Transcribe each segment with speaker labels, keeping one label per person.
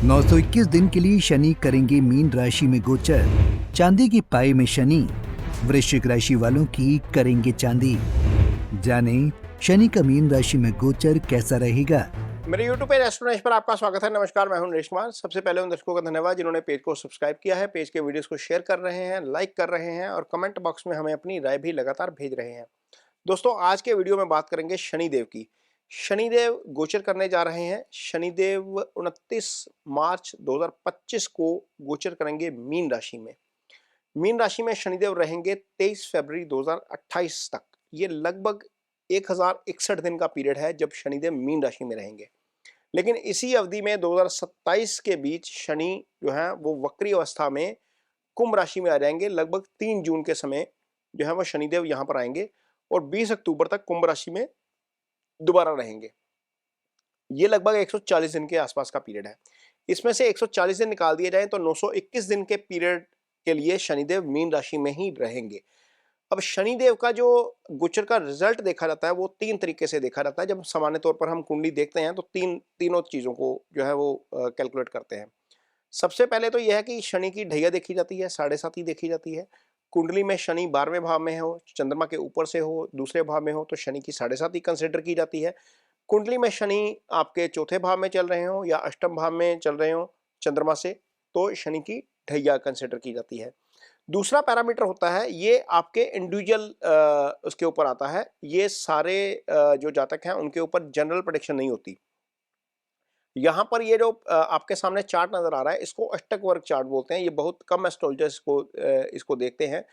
Speaker 1: 921 दिन के लिए शनि करेंगे मीन राशि में गोचर। चांदी की पाई में शनि, वृश्चिक राशि वालों की करेंगे चांदी। जाने शनि का मीन राशि में गोचर कैसा रहेगा।
Speaker 2: मेरे YouTube पेज एस्ट्रोनॉइज पर आपका स्वागत है। नमस्कार, मैं हूं नरेश कुमार। सबसे पहले उन दर्शकों का धन्यवाद जिन्होंने पेज को सब्सक्राइब किया है, पेज के वीडियोस को शेयर कर रहे हैं, लाइक कर रहे हैं और कमेंट बॉक्स में हमें अपनी राय भी लगातार भेज रहे हैं। दोस्तों, आज के वीडियो में बात करेंगे शनिदेव की। शनिदेव गोचर करने जा रहे हैं। शनिदेव 29 मार्च 2025 को गोचर करेंगे मीन राशि में। मीन राशि में शनिदेव रहेंगे 23 फरवरी 2028 तक। ये लगभग 1061 दिन का पीरियड है जब शनिदेव मीन राशि में रहेंगे। लेकिन इसी अवधि में 2027 के बीच शनि जो है वो वक्री अवस्था में कुंभ राशि में आ जाएंगे। लगभग 3 जून के समय जो है वो शनिदेव यहाँ पर आएंगे और 20 अक्टूबर तक कुंभ राशि में दोबारा रहेंगे। ये लगभग 140 दिन के आसपास का पीरियड है। इसमें से 140 दिन निकाल दिए जाएं तो 921 दिन के पीरियड के लिए शनिदेव मीन राशि में ही रहेंगे। अब शनिदेव का जो गोचर का रिजल्ट देखा जाता है वो 3 तरीके से देखा जाता है। जब सामान्य तौर पर हम कुंडली देखते हैं तो तीनों चीजों को जो है वो कैलकुलेट करते हैं। सबसे पहले तो यह है कि शनि की ढैया देखी जाती है, 7.5 देखी जाती है। कुंडली में शनि 12वें भाव में हो, चंद्रमा के ऊपर से हो, दूसरे भाव में हो तो शनि की 7.5 कंसिडर की जाती है। कुंडली में शनि आपके चौथे भाव में चल रहे हो या अष्टम भाव में चल रहे हो चंद्रमा से, तो शनि की ढैया कंसिडर की जाती है। दूसरा पैरामीटर होता है, ये आपके इंडिविजुअल उसके ऊपर आता है। ये सारे जो जातक हैं उनके ऊपर जनरल प्रेडिक्शन नहीं होती। यहाँ पर ये जो आपके सामने चार्ट नजर आ रहा है इसको अष्टक वर्ग चार्ट बोलते हैं। ये बहुत कम एस्ट्रोलॉजर्स इसको देखते हैं।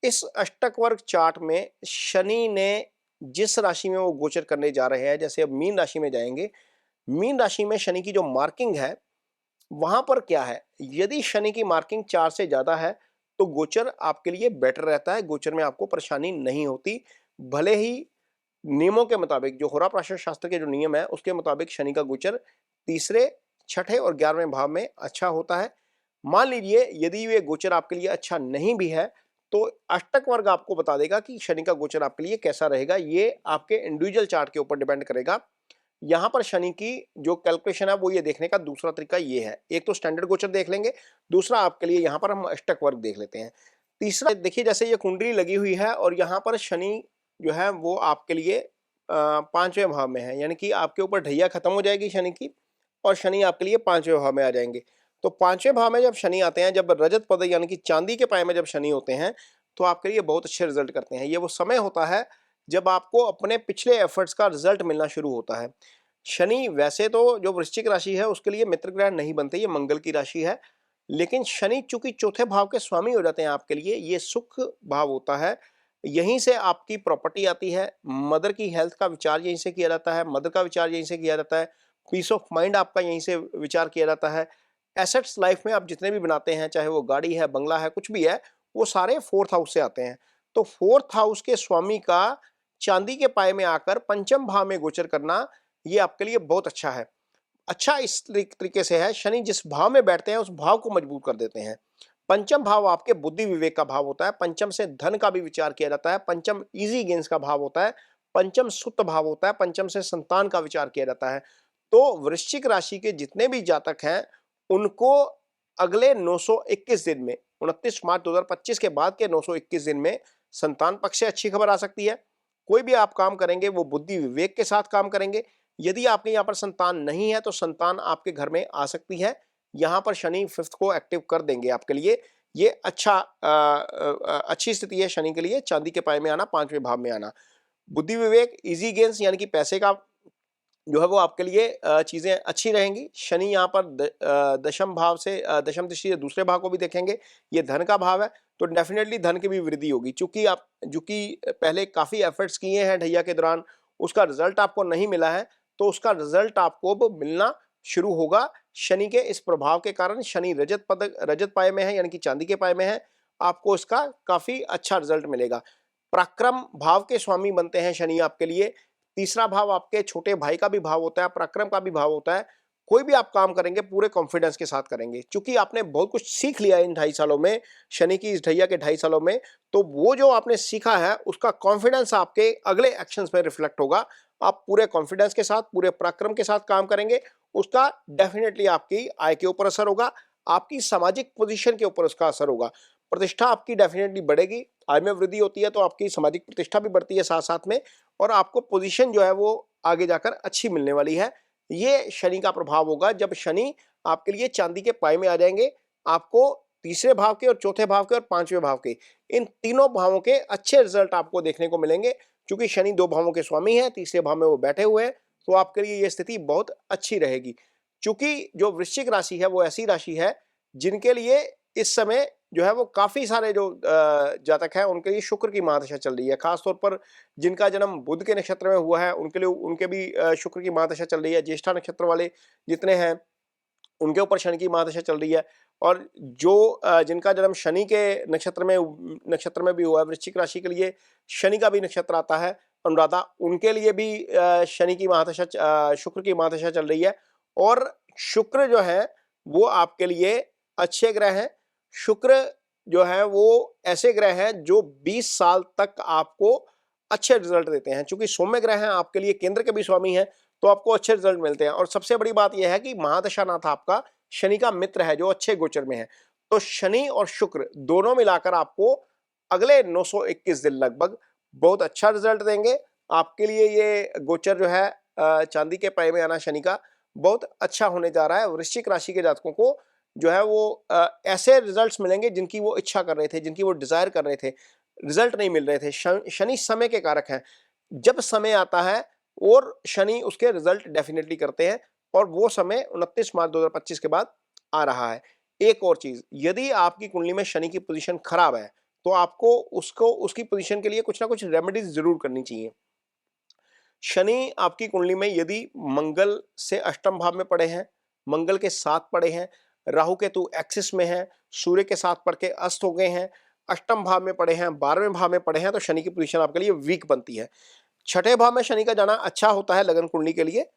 Speaker 2: इस अष्टक वर्ग चार्ट में शनि ने जिस राशि में वो गोचर करने जा रहे हैं, जैसे अब मीन राशि में जाएंगे, मीन राशि में शनि की जो मार्किंग है वहां पर क्या है, यदि शनि की मार्किंग 4 से ज्यादा है तो गोचर आपके लिए बेटर रहता है। गोचर में आपको परेशानी नहीं होती। भले ही नियमों के मुताबिक, जो होराप्राशर शास्त्र के जो नियम है उसके मुताबिक शनि का गोचर तीसरे, छठे और 11वें भाव में अच्छा होता है। मान लीजिए यदि ये गोचर आपके लिए अच्छा नहीं भी है तो अष्टक वर्ग आपको बता देगा कि शनि का गोचर आपके लिए कैसा रहेगा। ये आपके इंडिविजुअल चार्ट के ऊपर डिपेंड करेगा। यहाँ पर शनि की जो कैलकुलेशन है वो ये देखने का दूसरा तरीका ये है। एक तो स्टैंडर्ड गोचर देख लेंगे, दूसरा आपके लिए यहाँ पर हम अष्टक वर्ग देख लेते हैं। तीसरा देखिए, जैसे ये कुंडली लगी हुई है और यहाँ पर शनि जो है वो आपके लिए 5वें भाव में है, यानी कि आपके ऊपर ढैया खत्म हो जाएगी शनि की और शनि आपके लिए 5वें भाव में आ जाएंगे। तो 5वें भाव में जब शनि आते हैं, जब रजत पद यानी कि चांदी के पाए में जब शनि होते हैं तो आपके लिए बहुत अच्छे रिजल्ट करते हैं। ये वो समय होता है जब आपको अपने पिछले एफर्ट्स का रिजल्ट मिलना शुरू होता है। शनि वैसे तो जो वृश्चिक राशि है उसके लिए मित्र ग्रह नहीं बनते, ये मंगल की राशि है। लेकिन शनि चूंकि चौथे भाव के स्वामी हो जाते हैं आपके लिए, ये सुख भाव होता है। यहीं से आपकी प्रॉपर्टी आती है, मदर की हेल्थ का विचार यहीं से किया जाता है, मदर का विचार यहीं से किया जाता है, पीस ऑफ माइंड आपका यहीं से विचार किया जाता है। एसेट्स लाइफ में आप जितने भी बनाते हैं, चाहे वो गाड़ी है, बंगला है, कुछ भी है, वो सारे 4th हाउस से आते हैं। तो 4th हाउस के स्वामी का चांदी के पाए में आकर पंचम भाव में गोचर करना ये आपके लिए बहुत अच्छा है। अच्छा इस तरीके से है, शनि जिस भाव में बैठते हैं उस भाव को मजबूत कर देते हैं। पंचम भाव आपके बुद्धि विवेक का भाव होता है। पंचम से धन का भी विचार किया जाता है। पंचम इजी गेन्स का भाव होता है। पंचम सुत भाव होता है। पंचम से संतान का विचार किया जाता है। तो वृश्चिक राशि के जितने भी जातक हैं उनको अगले 921 दिन में, 29 मार्च 2025 के बाद के 921 दिन में संतान पक्ष से अच्छी खबर आ सकती है। कोई भी आप काम करेंगे वो बुद्धि विवेक के साथ काम करेंगे। यदि आपके यहाँ पर संतान नहीं है तो संतान आपके घर में आ सकती है। यहाँ पर शनि 5th को एक्टिव कर देंगे आपके लिए। ये अच्छी स्थिति है शनि के लिए। चांदी के पाए में आना, 5वें भाव में आना, बुद्धि विवेक, इजी गेन्स यानी कि पैसे का जो है वो आपके लिए चीजें अच्छी रहेंगी। शनि यहाँ पर दशम भाव से, दशम दृष्टि से दूसरे भाव को भी देखेंगे। ये धन का भाव है तो डेफिनेटली धन की भी वृद्धि होगी। चूंकि पहले काफी एफर्ट्स किए हैं ढैया के दौरान, उसका रिजल्ट आपको नहीं मिला है तो उसका रिजल्ट आपको अब मिलना शुरू होगा। शनि के इस प्रभाव के कारण, शनि रजत पाए में है यानी कि चांदी के पाए में है, आपको इसका काफी अच्छा रिजल्ट मिलेगा। पराक्रम भाव के स्वामी बनते हैं शनि आपके लिए। तीसरा भाव आपके छोटे भाई का भी भाव होता है, पराक्रम का भी भाव होता है। कोई भी आप काम करेंगे पूरे कॉन्फिडेंस के साथ करेंगे, क्योंकि आपने बहुत कुछ सीख लिया इन 2.5 सालों में, शनि की इस ढैया के 2.5 सालों में। तो वो जो आपने सीखा है उसका कॉन्फिडेंस आपके अगले एक्शंस में रिफ्लेक्ट होगा। आप पूरे कॉन्फिडेंस के साथ, पूरे पराक्रम के साथ काम करेंगे उसका डेफिनेटली आपकी आय के ऊपर असर होगा, आपकी सामाजिक पोजीशन के ऊपर उसका असर होगा। प्रतिष्ठा आपकी डेफिनेटली बढ़ेगी, आय में वृद्धि होती है तो आपकी सामाजिक प्रतिष्ठा भी बढ़ती है साथ-साथ में, और आपको पोजीशन जो है वो आगे जाकर अच्छी मिलने वाली है। ये शनि का प्रभाव होगा जब शनि आपके लिए चांदी के पाए में आ जाएंगे। आपको तीसरे भाव के और चौथे भाव के और पांचवें भाव के, इन तीनों भावों के अच्छे रिजल्ट आपको देखने को मिलेंगे। क्योंकि शनि 2 भावों के स्वामी हैं, तीसरे भाव में वो बैठे हुए हैं, तो आपके लिए ये स्थिति बहुत अच्छी रहेगी। चूंकि जो वृश्चिक राशि है वो ऐसी राशि है जिनके लिए इस समय जो है वो काफी सारे जो जातक हैं उनके लिए शुक्र की महादशा चल रही है। खास तौर पर जिनका जन्म बुध के नक्षत्र में हुआ है उनके लिए उनके भी शुक्र की महादशा चल रही है। ज्येष्ठा नक्षत्र वाले जितने हैं उनके ऊपर शनि की महादशा चल रही है, और जो जिनका जन्म शनि के नक्षत्र में भी हुआ है, वृश्चिक राशि के लिए शनि का भी नक्षत्र आता है अनुराधा, उनके लिए भी शनि की महादशा शुक्र की महादशा चल रही है। और शुक्र जो है वो आपके लिए अच्छे ग्रह हैं। शुक्र जो है वो ऐसे ग्रह हैं जो 20 साल तक आपको अच्छे रिजल्ट देते हैं। चूंकि सौम्य ग्रह हैं, आपके लिए केंद्र के भी स्वामी हैं, तो आपको अच्छे रिजल्ट मिलते हैं। और सबसे बड़ी बात यह है कि महादशानाथ आपका शनि का मित्र है जो अच्छे गोचर में है। तो शनि और शुक्र दोनों मिलाकर आपको अगले 921 दिन लगभग बहुत अच्छा रिजल्ट देंगे। आपके लिए ये गोचर जो है चांदी के पाए में आना शनि का बहुत अच्छा होने जा रहा है। वृश्चिक राशि के जातकों को जो है वो ऐसे रिजल्ट्स मिलेंगे जिनकी वो इच्छा कर रहे थे, जिनकी वो डिजायर कर रहे थे, रिजल्ट नहीं मिल रहे थे। शनि समय के कारक हैं, जब समय आता है और शनि उसके रिजल्ट डेफिनेटली करते हैं, और वो समय 29 मार्च 2025 के बाद आ रहा है। एक और चीज, यदि आपकी कुंडली में शनि की पोजीशन खराब है तो आपको उसकी पोजीशन के लिए कुछ ना कुछ रेमेडीज जरूर करनी चाहिए। शनि आपकी कुंडली में यदि मंगल से अष्टम भाव में पड़े हैं, मंगल के साथ पड़े हैं, राहु केतु एक्सिस में है, सूर्य के साथ पड़ के अस्त हो गए हैं, अष्टम भाव में पड़े हैं, 12वें भाव में पड़े हैं, तो शनि की पोजीशन आपके लिए वीक बनती है। छठे भाव में शनि का जाना अच्छा होता है लगन कुंडली के लिए,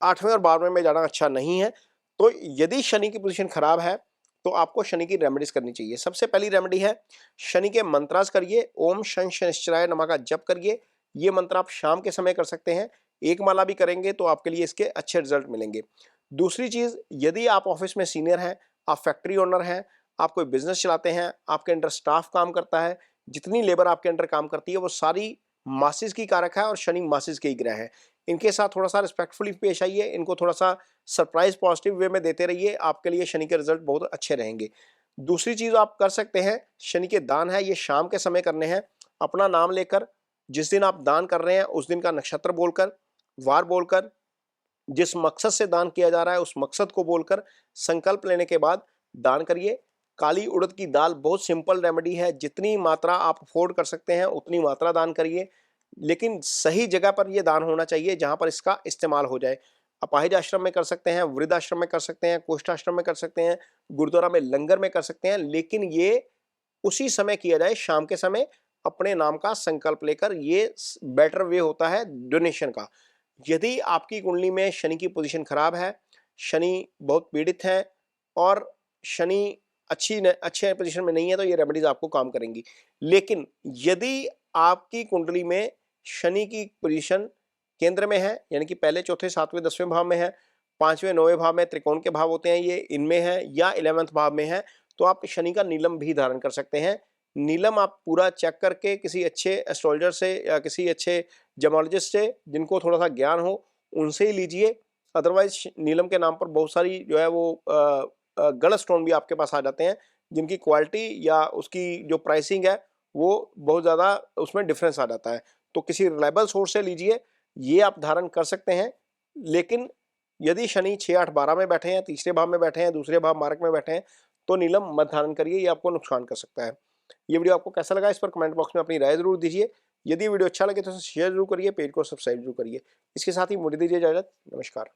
Speaker 2: 8वें और 12वें में जाना अच्छा नहीं है। तो यदि शनि की पोजीशन खराब है तो आपको शनि की रेमेडीज करनी चाहिए। सबसे पहली रेमेडी है शनि के मंत्रास करिए, ओम शं शनिश्चराय नमः का जप करिए। ये मंत्र आप शाम के समय कर सकते हैं, एक माला भी करेंगे तो आपके लिए इसके अच्छे रिजल्ट मिलेंगे। दूसरी चीज, यदि आप ऑफिस में सीनियर हैं, आप फैक्ट्री ओनर हैं, आप कोई बिजनेस चलाते हैं, आपके अंडर स्टाफ काम करता है, जितनी लेबर आपके अंडर काम करती है वो सारी मासिस की कारक है और शनि मासिस के ही ग्रह है। इनके साथ थोड़ा सा रिस्पेक्टफुली पेश आइए, इनको थोड़ा सा सरप्राइज पॉजिटिव वे में देते रहिए, आपके लिए शनि के रिजल्ट बहुत अच्छे रहेंगे। दूसरी चीज आप कर सकते हैं, शनि के दान है, ये शाम के समय करने हैं। अपना नाम लेकर, जिस दिन आप दान कर रहे हैं उस दिन का नक्षत्र बोलकर, वार बोलकर, जिस मकसद से दान किया जा रहा है उस मकसद को बोलकर संकल्प लेने के बाद दान करिए। काली उड़द की दाल बहुत सिंपल रेमेडी है, जितनी मात्रा आप अफोर्ड कर सकते हैं उतनी मात्रा दान करिए, लेकिन सही जगह पर यह दान होना चाहिए जहां पर इसका इस्तेमाल हो जाए। अपाहिज आश्रम में कर सकते हैं, वृद्ध आश्रम में कर सकते हैं, कोष्ठाश्रम में कर सकते हैं, गुरुद्वारा में लंगर में कर सकते हैं, लेकिन ये उसी समय किया जाए, शाम के समय अपने नाम का संकल्प लेकर। ये बेटर वे होता है डोनेशन का। यदि आपकी कुंडली में शनि की पोजीशन खराब है, शनि बहुत पीड़ित है और शनि अच्छे पोजीशन में नहीं है, तो ये रेमेडीज आपको काम करेंगी। लेकिन यदि आपकी कुंडली में शनि की पोजीशन केंद्र में है, यानी कि पहले, चौथे, 7वें, 10वें भाव में है, 5वें, 9वें भाव में त्रिकोण के भाव होते हैं, ये इनमें है, या 11वें भाव में है, तो आप शनि का नीलम भी धारण कर सकते हैं। नीलम आप पूरा चेक करके किसी अच्छे एस्ट्रोलॉजर से या किसी अच्छे जमोलॉजिस्ट से जिनको थोड़ा सा ज्ञान हो उनसे ही लीजिए। अदरवाइज नीलम के नाम पर बहुत सारी जो है वो गलत स्टोन भी आपके पास आ जाते हैं, जिनकी क्वालिटी या उसकी जो प्राइसिंग है वो बहुत ज़्यादा उसमें डिफरेंस आ जाता है। तो किसी रिलायबल सोर्स से लीजिए, ये आप धारण कर सकते हैं। लेकिन यदि शनि 6, 8, 12 में बैठे हैं, तीसरे भाव में बैठे हैं, दूसरे भाव मार्क में बैठे हैं, तो नीलम मत धारण करिए, ये आपको नुकसान कर सकता है। ये वीडियो आपको कैसा लगा इस पर कमेंट बॉक्स में अपनी राय जरूर दीजिए। यदि वीडियो अच्छा लगे तो शेयर जरूर करिए, पेज को सब्सक्राइब जरूर करिए। इसके साथ ही मुझे दीजिए इजाजत, नमस्कार।